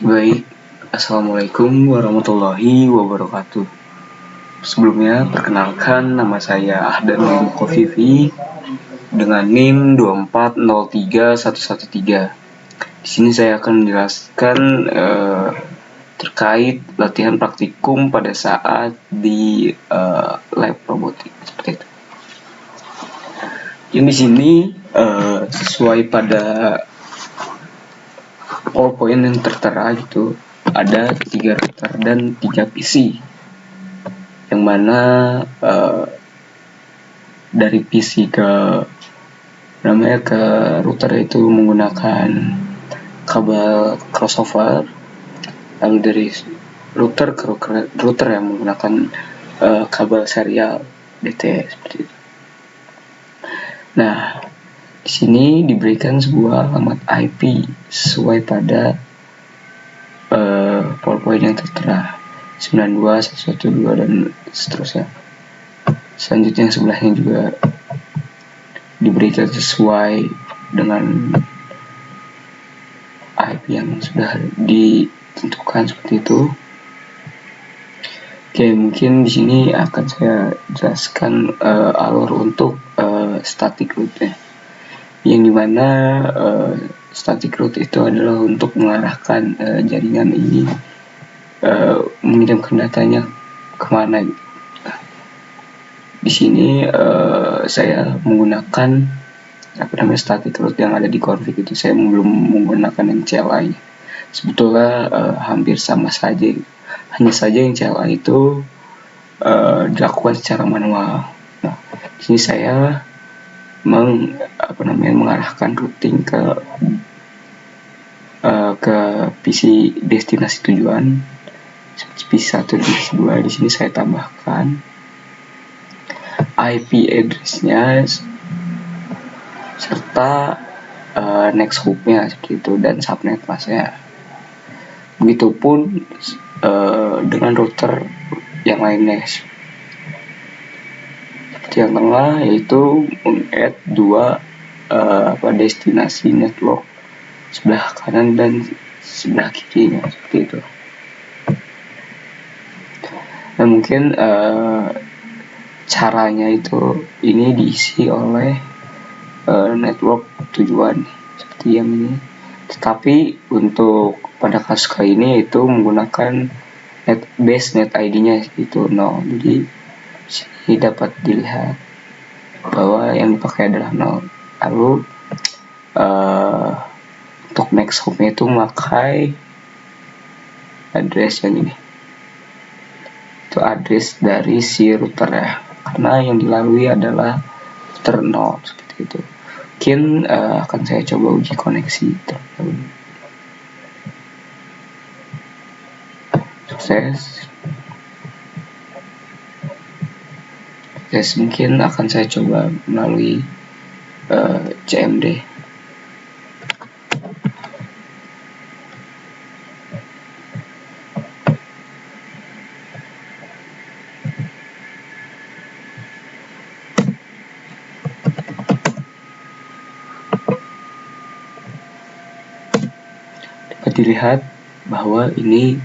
Baik, Assalamualaikum warahmatullahi wabarakatuh. Sebelumnya, perkenalkan nama saya Ahdan Kofifi dengan NIM 2403113. Di sini saya akan menjelaskan terkait latihan praktikum pada saat di lab robotik seperti itu. Yang di sini sesuai pada PowerPoint yang tertera gitu, ada 3 router dan 3 PC, yang mana dari PC ke router itu menggunakan kabel crossover, lalu dari router ke router yang menggunakan kabel serial DT seperti itu. Nah, di sini diberikan sebuah alamat IP sesuai pada PowerPoint yang tertera 92.112 dan seterusnya. Selanjutnya yang sebelahnya juga diberikan sesuai dengan IP yang sudah ditentukan seperti itu. Oke, mungkin di sini akan saya jelaskan alur untuk static route-nya, yang dimana static route itu adalah untuk mengarahkan jaringan ini mengirimkan datanya kemana gitu. Di sini saya menggunakan static route yang ada di config itu. Saya belum menggunakan yang CLI. Sebetulnya hampir sama saja. Hanya saja yang CLI itu dilakukan secara manual. Nah, di sini saya mengarahkan routing ke PC destinasi tujuan PC1 dan PC2. Di sini saya tambahkan IP address-nya serta next hop-nya seperti itu dan subnet mask-nya. Begitupun dengan router yang lainnya. Seperti yang tengah, yaitu meng-add 2 destinasi network sebelah kanan dan sebelah kirinya seperti itu. Nah, mungkin caranya itu ini diisi oleh network tujuan seperti yang ini. Tetapi untuk pada kasus kali ini itu menggunakan base net ID-nya itu 0. Jadi sini dapat dilihat bahwa yang dipakai adalah 0. Lalu untuk next hop-nya itu memakai address yang ini. Itu address dari si router ya, karena yang dilalui adalah router 0 seperti itu. Mungkin akan saya coba uji koneksi terlebih. Sukses. Mungkin akan saya coba melalui CMD. Dapat dilihat bahwa ini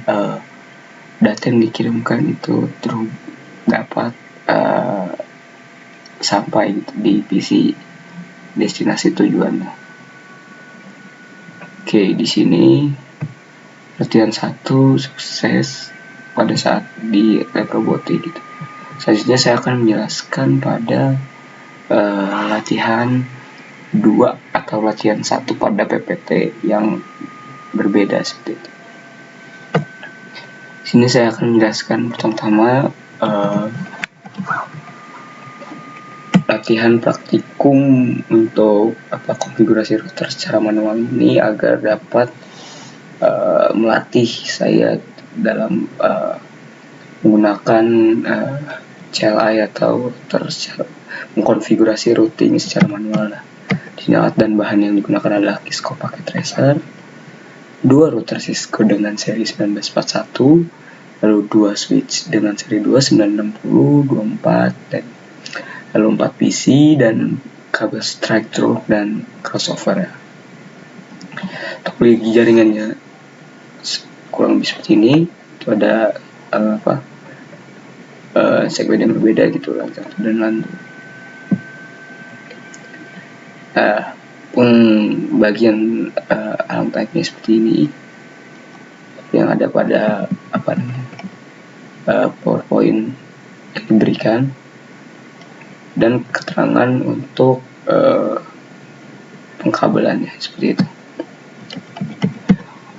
data yang dikirimkan itu dapat sampai di PC destinasi tujuannya. Oke, di sini latihan 1 sukses pada saat di lab robotik gitu. Selanjutnya saya akan menjelaskan pada latihan 2 atau latihan 1 pada PPT yang berbeda seperti itu. Sini saya akan menjelaskan pertama latihan praktikum untuk konfigurasi router secara manual ini agar dapat melatih saya dalam menggunakan CLI atau router secara mengkonfigurasi routing secara manual. Di sini alat dan bahan yang digunakan adalah Cisco Packet Tracer, 2 router Cisco dengan seri 1941, lalu 2 switch dengan seri 2960, 24, dan lalu 4 PC dan kabel strike through dan crossover ya. Topologi jaringannya kurang lebih seperti ini. Itu ada segmen yang berbeda gitu, LAN 1 dan LAN 2. Pun bagian alam type-nya seperti ini yang ada pada PowerPoint yang diberikan, dan keterangan untuk pengkabelannya seperti itu.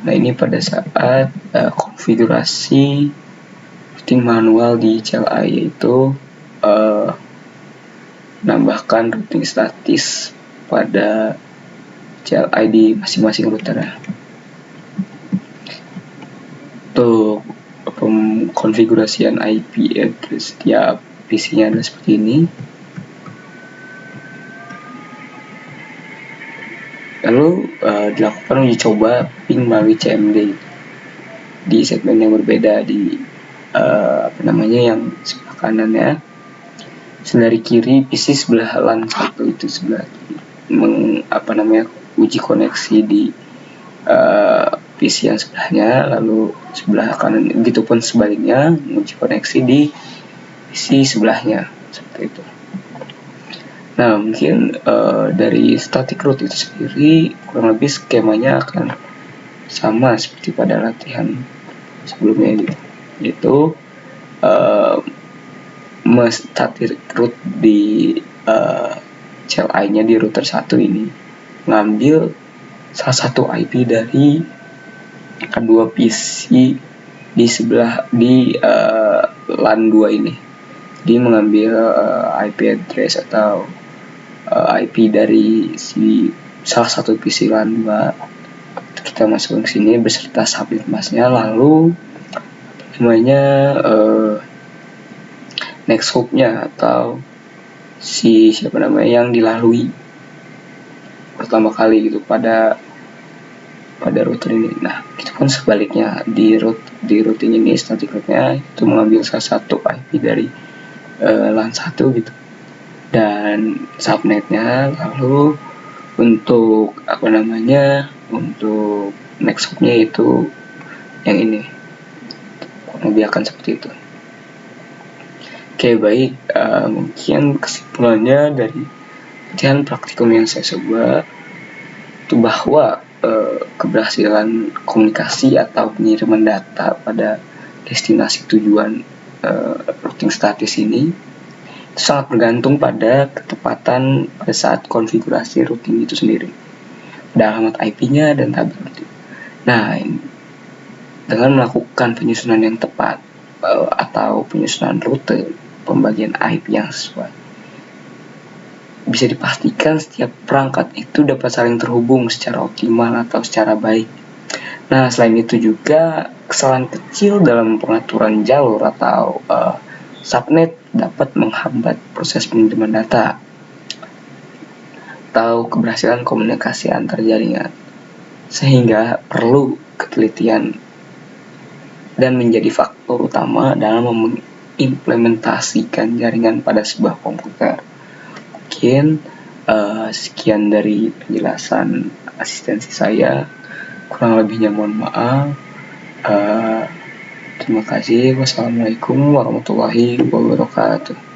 Nah, ini pada saat konfigurasi routing manual di CLI, yaitu menambahkan routing statis pada CLI di masing-masing router. Untuk konfigurasian IP address setiap PC-nya adalah seperti ini. Lalu dilakukan uji coba ping melalui CMD di segmen yang berbeda, di yang sebelah kanannya. Dari kiri PC sebelah LAN 1 itu sebelah uji koneksi di PC yang sebelahnya, lalu sebelah kanan begitu pun sebaliknya uji koneksi di PC sebelahnya, seperti itu. Nah, mungkin dari static root itu sendiri kurang lebih skemanya akan sama seperti pada latihan sebelumnya, yaitu static root di CLI-nya di router 1 ini ngambil salah satu IP dari kedua PC di sebelah di LAN 2 ini. Dia mengambil IP address atau IP dari salah satu PC LAN 2. Kita masuk ke sini beserta subnet masknya, lalu next hop-nya atau yang dilalui pertama kali gitu pada router ini. Nah, itu pun sebaliknya di routing ini static root-nya itu mengambil salah satu IP dari LAN 1 gitu, dan subnetnya. Lalu untuk untuk next hop-nya itu yang ini, akan seperti itu. Oke, baik, mungkin kesimpulannya dari latihan praktikum yang saya coba itu bahwa keberhasilan komunikasi atau pengiriman data pada destinasi tujuan routing statis ini itu sangat bergantung pada ketepatan pada saat konfigurasi routing itu sendiri, pada alamat IP-nya dan tabel routing. Nah, dengan melakukan penyusunan yang tepat atau penyusunan rute pembagian IP yang sesuai, bisa dipastikan setiap perangkat itu dapat saling terhubung secara optimal atau secara baik. Nah, selain itu juga kesalahan kecil dalam pengaturan jalur atau subnet dapat menghambat proses pengiriman data atau keberhasilan komunikasi antar jaringan, sehingga perlu ketelitian dan menjadi faktor utama dalam mengimplementasikan jaringan pada sebuah komputer. Mungkin sekian dari penjelasan asistensi saya, kurang lebihnya mohon maaf. Terima kasih. Wassalamualaikum warahmatullahi wabarakatuh.